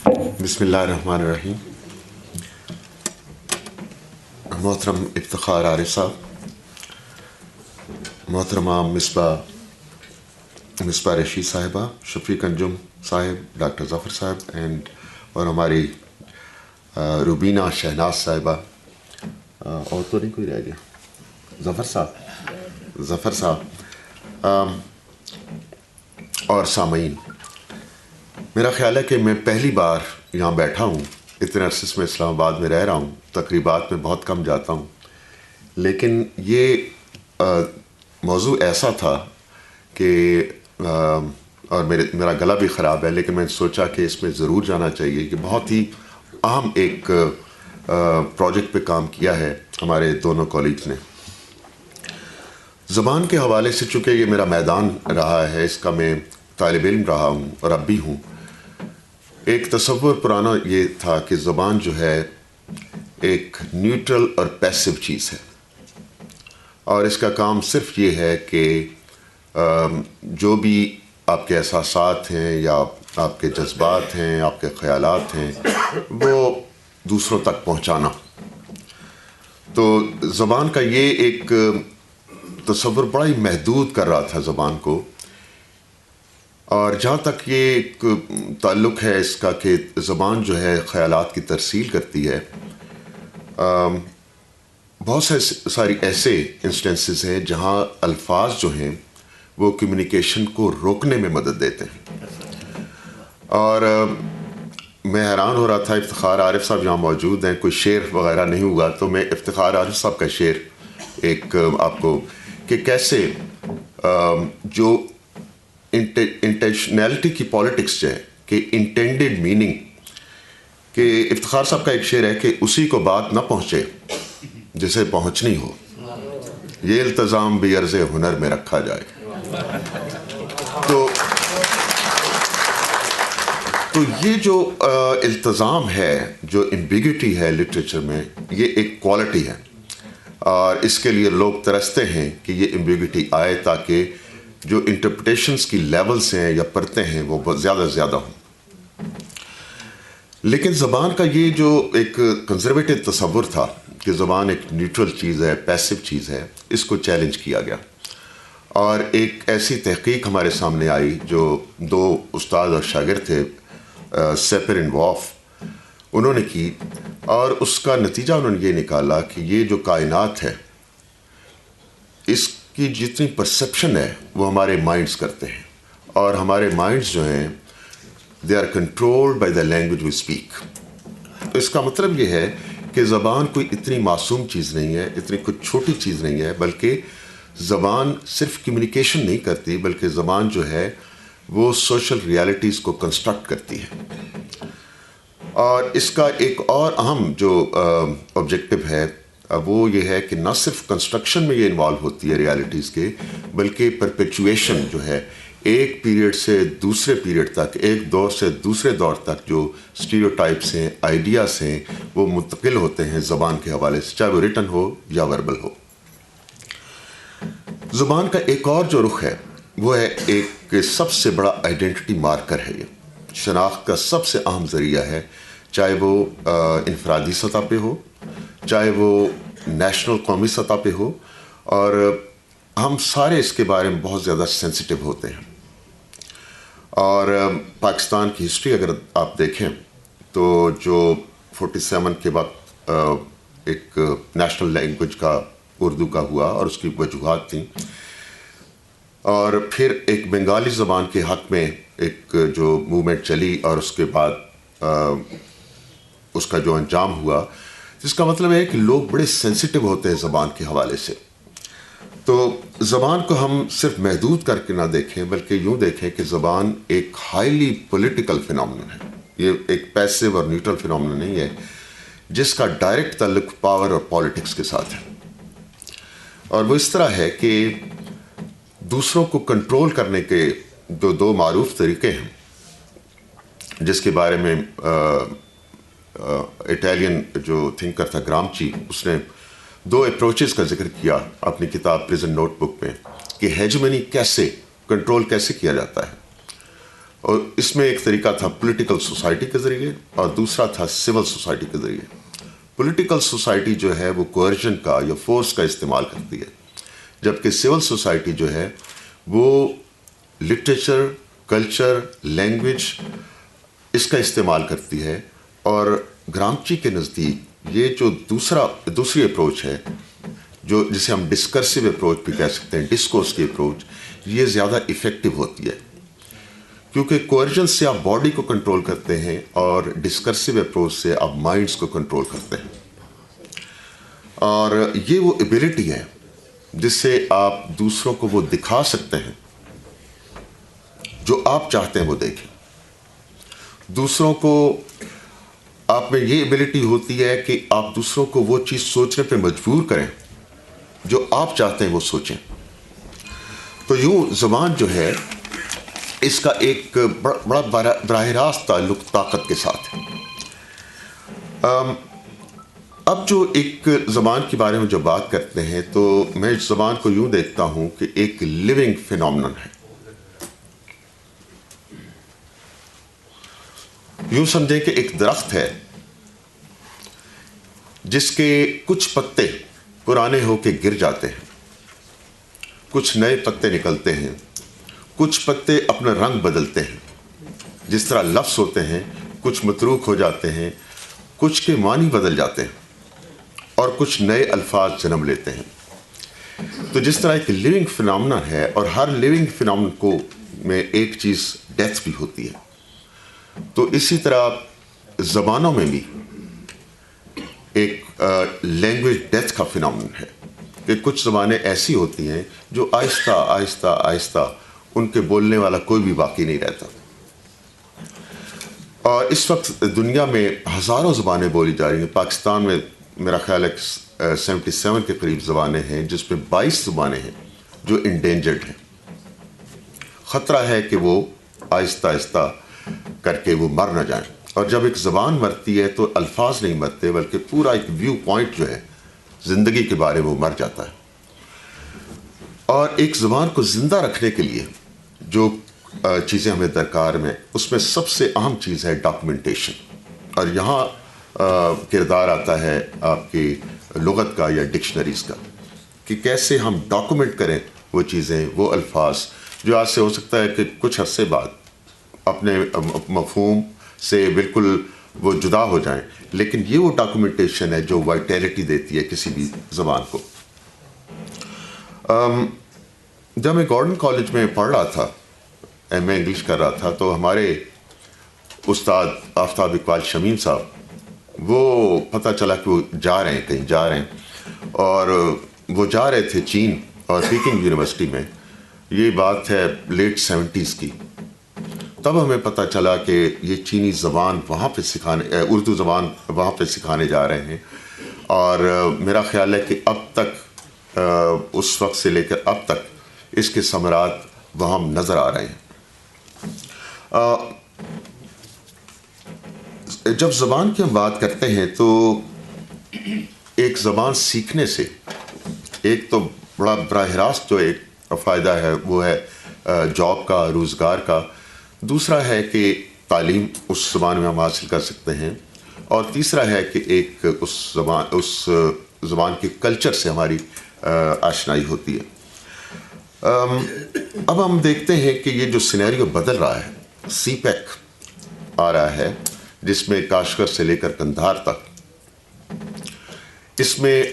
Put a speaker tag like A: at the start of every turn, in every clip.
A: بسم اللہ الرحمن الرحیم. محترم افتخار عارف صاحب, محترمہ مصباح رشید صاحبہ, شفیق انجم صاحب, ڈاکٹر ظفر صاحب اور ہماری روبینہ شہناز صاحبہ, اور تو نہیں کوئی رہ گیا, ظفر صاحب, اور سامعین. میرا خیال ہے کہ میں پہلی بار یہاں بیٹھا ہوں. اتنے عرصے سے میں اسلام آباد میں رہ رہا ہوں, تقریبات میں بہت کم جاتا ہوں, لیکن یہ موضوع ایسا تھا کہ اور میرا گلا بھی خراب ہے, لیکن میں نے سوچا کہ اس میں ضرور جانا چاہیے کہ بہت ہی اہم ایک پروجیکٹ پہ کام کیا ہے ہمارے دونوں کالجز نے. زبان کے حوالے سے چونکہ یہ میرا میدان رہا ہے, اس کا میں طالب علم رہا ہوں اور اب بھی ہوں. ایک تصور پرانا یہ تھا کہ زبان جو ہے ایک نیوٹرل اور پیسو چیز ہے, اور اس کا کام صرف یہ ہے کہ جو بھی آپ کے احساسات ہیں یا آپ کے جذبات ہیں, آپ کے خیالات ہیں, وہ دوسروں تک پہنچانا. تو زبان کا یہ ایک تصور بڑا ہی محدود کر رہا تھا زبان کو. اور جہاں تک یہ ایک تعلق ہے اس کا کہ زبان جو ہے خیالات کی ترسیل کرتی ہے, بہت ساری ایسے انسٹنسز ہیں جہاں الفاظ جو ہیں وہ کمیونیکیشن کو روکنے میں مدد دیتے ہیں. اور میں حیران ہو رہا تھا, افتخار عارف صاحب یہاں موجود ہیں, کوئی شعر وغیرہ نہیں ہوگا تو میں افتخار عارف صاحب کا شعر ایک آپ کو کہ کیسے جو انٹینشنلٹی کی پالیٹکس جو ہے کہ انٹینڈڈ میننگ, کہ افتخار صاحب کا ایک شعر ہے کہ اسی کو بات نہ پہنچے جسے پہنچنی ہو, یہ التزام بھی عرض ہنر میں رکھا جائے. تو یہ جو التزام ہے, جو ایمبیگوٹی ہے لٹریچر میں, یہ ایک کوالٹی ہے, اور اس کے لیے لوگ ترستے ہیں کہ یہ ایمبیگوٹی آئے تاکہ جو انٹرپریٹیشنز کی لیولز ہیں یا پرتیں ہیں وہ بہت زیادہ زیادہ ہوں. لیکن زبان کا یہ جو ایک کنزرویٹو تصور تھا کہ زبان ایک نیوٹرل چیز ہے, پیسو چیز ہے, اس کو چیلنج کیا گیا. اور ایک ایسی تحقیق ہمارے سامنے آئی جو دو استاد اور شاگرد تھے, سیپر اینڈ وارف, انہوں نے کی, اور اس کا نتیجہ انہوں نے یہ نکالا کہ یہ جو کائنات ہے اس کی جتنی پرسیپشن ہے وہ ہمارے مائنڈز کرتے ہیں, اور ہمارے مائنڈز جو ہیں they are controlled by the language we speak. تو اس کا مطلب یہ ہے کہ زبان کوئی اتنی معصوم چیز نہیں ہے, اتنی کوئی چھوٹی چیز نہیں ہے, بلکہ زبان صرف کمیونیکیشن نہیں کرتی, بلکہ زبان جو ہے وہ سوشل ریالٹیز کو کنسٹرکٹ کرتی ہے. اور اس کا ایک اور اہم جو آبجیکٹو ہے وہ یہ ہے کہ نہ صرف کنسٹرکشن میں یہ انوالو ہوتی ہے ریالٹیز کے, بلکہ پرپیچویشن جو ہے ایک پیریڈ سے دوسرے پیریڈ تک, ایک دور سے دوسرے دور تک جو اسٹیریوٹائپس ہیں, آئیڈیاز ہیں, وہ منتقل ہوتے ہیں زبان کے حوالے سے, چاہے وہ ریٹن ہو یا وربل ہو. زبان کا ایک اور جو رخ ہے وہ ہے ایک سب سے بڑا آئیڈینٹی مارکر ہے, یہ شناخت کا سب سے اہم ذریعہ ہے, چاہے وہ انفرادی سطح پہ ہو, چاہے وہ نیشنل قومی سطح پہ ہو, اور ہم سارے اس کے بارے میں بہت زیادہ سینسٹیو ہوتے ہیں. اور پاکستان کی ہسٹری اگر آپ دیکھیں تو جو 47 کے وقت ایک نیشنل لینگویج کا اردو کا ہوا اور اس کی وجوہات تھیں, اور پھر ایک بنگالی زبان کے حق میں ایک جو موومنٹ چلی, اور اس کے بعد اس کا جو انجام ہوا, جس کا مطلب ہے کہ لوگ بڑے سینسٹیو ہوتے ہیں زبان کے حوالے سے. تو زبان کو ہم صرف محدود کر کے نہ دیکھیں, بلکہ یوں دیکھیں کہ زبان ایک ہائیلی پولیٹیکل فینومینن ہے. یہ ایک پیسو اور نیوٹرل فینومینن نہیں ہے جس کا ڈائریکٹ تعلق پاور اور پالیٹکس کے ساتھ ہے. اور وہ اس طرح ہے کہ دوسروں کو کنٹرول کرنے کے جو دو معروف طریقے ہیں, جس کے بارے میں اٹیلین جو تھنکر تھا گرامچی, اس نے دو اپروچز کا ذکر کیا اپنی کتاب پریزن نوٹ بک میں, کہ ہیجمنی کیسے کنٹرول کیسے کیا جاتا ہے. اور اس میں ایک طریقہ تھا پولیٹیکل سوسائٹی کے ذریعے اور دوسرا تھا سول سوسائٹی کے ذریعے. پولیٹیکل سوسائٹی جو ہے وہ کوئرژن کا یا فورس کا استعمال کرتی ہے، جبکہ سول سوسائٹی جو ہے وہ لٹریچر، کلچر، لینگویج اس کا استعمال کرتی ہے. اور گرامچی کے نزدیک یہ جو دوسری اپروچ ہے، جو جسے ہم ڈسکرسو اپروچ بھی کہہ سکتے ہیں، ڈسکورس کی اپروچ، یہ زیادہ افیکٹو ہوتی ہے، کیونکہ کوئرژن سے آپ باڈی کو کنٹرول کرتے ہیں اور ڈسکرسو اپروچ سے آپ مائنڈس کو کنٹرول کرتے ہیں. اور یہ وہ ایبلٹی ہے جس سے آپ دوسروں کو وہ دکھا سکتے ہیں جو آپ چاہتے ہیں وہ دیکھیں. دوسروں کو آپ میں یہ ایبلٹی ہوتی ہے کہ آپ دوسروں کو وہ چیز سوچنے پہ مجبور کریں جو آپ چاہتے ہیں وہ سوچیں. تو یوں زبان جو ہے اس کا ایک بڑا براہ راست تعلق طاقت کے ساتھ ہے. اب جو ایک زبان کے بارے میں جو بات کرتے ہیں تو میں اس زبان کو یوں دیکھتا ہوں کہ ایک لیونگ فینومینن ہے. یوں سمجھیں کہ ایک درخت ہے جس کے کچھ پتے پرانے ہو کے گر جاتے ہیں، کچھ نئے پتے نکلتے ہیں، کچھ پتے اپنا رنگ بدلتے ہیں. جس طرح لفظ ہوتے ہیں کچھ متروک ہو جاتے ہیں، کچھ کے معنی بدل جاتے ہیں اور کچھ نئے الفاظ جنم لیتے ہیں. تو جس طرح ایک لیونگ فینومینن ہے اور ہر لیونگ فینومینن کو میں ایک چیز ڈیتھ بھی ہوتی ہے، تو اسی طرح زبانوں میں بھی ایک لینگویج ڈیتھ کا فینومینن ہے کہ کچھ زبانیں ایسی ہوتی ہیں جو آہستہ آہستہ آہستہ ان کے بولنے والا کوئی بھی باقی نہیں رہتا. اور اس وقت دنیا میں ہزاروں زبانیں بولی جا رہی ہیں. پاکستان میں میرا خیال ہے 77 کے قریب زبانیں ہیں، جس میں 22 زبانیں ہیں جو انڈینجرڈ ہیں. خطرہ ہے کہ وہ آہستہ آہستہ کر کے وہ مر نہ جائیں. اور جب ایک زبان مرتی ہے تو الفاظ نہیں مرتے بلکہ پورا ایک ویو پوائنٹ جو ہے زندگی کے بارے میں وہ مر جاتا ہے. اور ایک زبان کو زندہ رکھنے کے لیے جو چیزیں ہمیں درکار میں، اس میں سب سے اہم چیز ہے ڈاکومنٹیشن. اور یہاں کردار آتا ہے آپ کی لغت کا یا ڈکشنریز کا کہ کیسے ہم ڈاکومنٹ کریں وہ چیزیں، وہ الفاظ جو آج سے ہو سکتا ہے کہ کچھ عرصے بعد اپنے مفہوم سے بالکل وہ جدا ہو جائیں، لیکن یہ وہ ڈاکومنٹیشن ہے جو وائٹیلٹی دیتی ہے کسی بھی زبان کو. جب میں گورڈن کالج میں پڑھ رہا تھا، ایم اے انگلش کر رہا تھا، تو ہمارے استاد آفتاب اقبال شمیم صاحب وہ پتہ چلا کہ وہ جا رہے ہیں، کہیں جا رہے ہیں، اور وہ جا رہے تھے چین اور پیکنگ یونیورسٹی میں. یہ بات ہے لیٹ 70s کی. تب ہمیں پتہ چلا کہ یہ چینی زبان وہاں پہ اردو زبان وہاں پہ سکھانے جا رہے ہیں. اور میرا خیال ہے کہ اب تک اس وقت سے لے کر اب تک اس کے ثمرات وہاں نظر آ رہے ہیں. جب زبان کی ہم بات کرتے ہیں تو ایک زبان سیکھنے سے ایک تو بڑا براہ راست جو ایک فائدہ ہے وہ ہے جاب کا، روزگار کا. دوسرا ہے کہ تعلیم اس زبان میں ہم حاصل کر سکتے ہیں. اور تیسرا ہے کہ ایک اس زبان کے کلچر سے ہماری آشنائی ہوتی ہے. اب ہم دیکھتے ہیں کہ یہ جو سینیریو بدل رہا ہے، سی پیک آ رہا ہے جس میں کاشغر سے لے کر قندھار تک، اس میں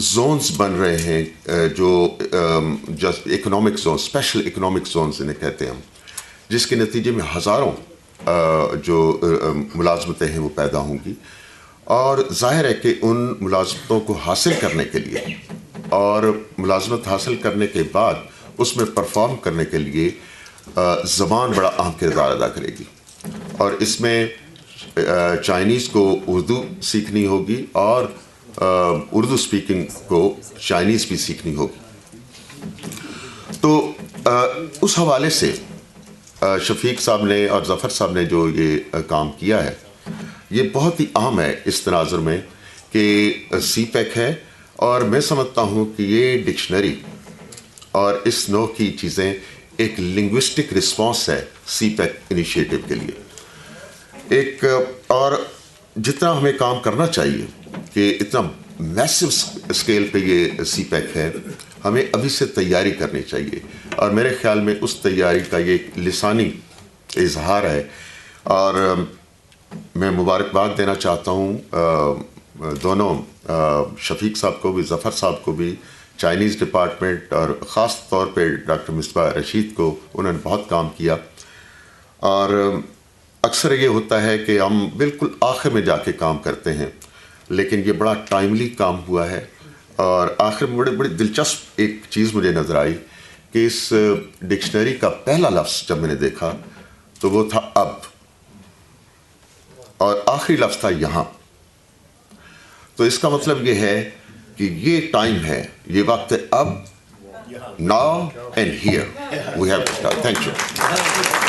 A: زونز بن رہے ہیں جو economic zone, special economic zones انہیں کہتے ہیں ہم، جس کے نتیجے میں ہزاروں جو ملازمتیں ہیں وہ پیدا ہوں گی. اور ظاہر ہے کہ ان ملازمتوں کو حاصل کرنے کے لیے اور ملازمت حاصل کرنے کے بعد اس میں پرفارم کرنے کے لیے زبان بڑا اہم کردار ادا کرے گی. اور اس میں چائنیز کو اردو سیکھنی ہوگی اور اردو سپیکنگ کو چائنیز بھی سیکھنی ہوگی. تو اس حوالے سے شفیق صاحب نے اور ظفر صاحب نے جو یہ کام کیا ہے یہ بہت ہی اہم ہے اس تناظر میں کہ سی پیک ہے. اور میں سمجھتا ہوں کہ یہ ڈکشنری اور اس نوع کی چیزیں ایک لنگوسٹک رسپانس ہے سی پیک انیشیٹو کے لیے. ایک اور جتنا ہمیں کام کرنا چاہیے کہ اتنا میسو اسکیل پہ یہ سی پیک ہے, ہمیں ابھی سے تیاری کرنی چاہیے, اور میرے خیال میں اس تیاری کا یہ ایک لسانی اظہار ہے. اور میں مبارکباد دینا چاہتا ہوں دونوں شفیق صاحب کو بھی, ظفر صاحب کو بھی, چائنیز ڈپارٹمنٹ, اور خاص طور پہ ڈاکٹر مصباح رشید کو. انہوں نے بہت کام کیا. اور اکثر یہ ہوتا ہے کہ ہم بالکل آخر میں جا کے کام کرتے ہیں, لیکن یہ بڑا ٹائملی کام ہوا ہے. اور آخر میں بڑی دلچسپ ایک چیز مجھے نظر آئی کہ اس ڈکشنری کا پہلا لفظ جب میں نے دیکھا تو وہ تھا اب, اور آخری لفظ تھا یہاں. تو اس کا مطلب یہ ہے کہ یہ ٹائم ہے, یہ وقت ہے اب, now and here we have to start. Thank you.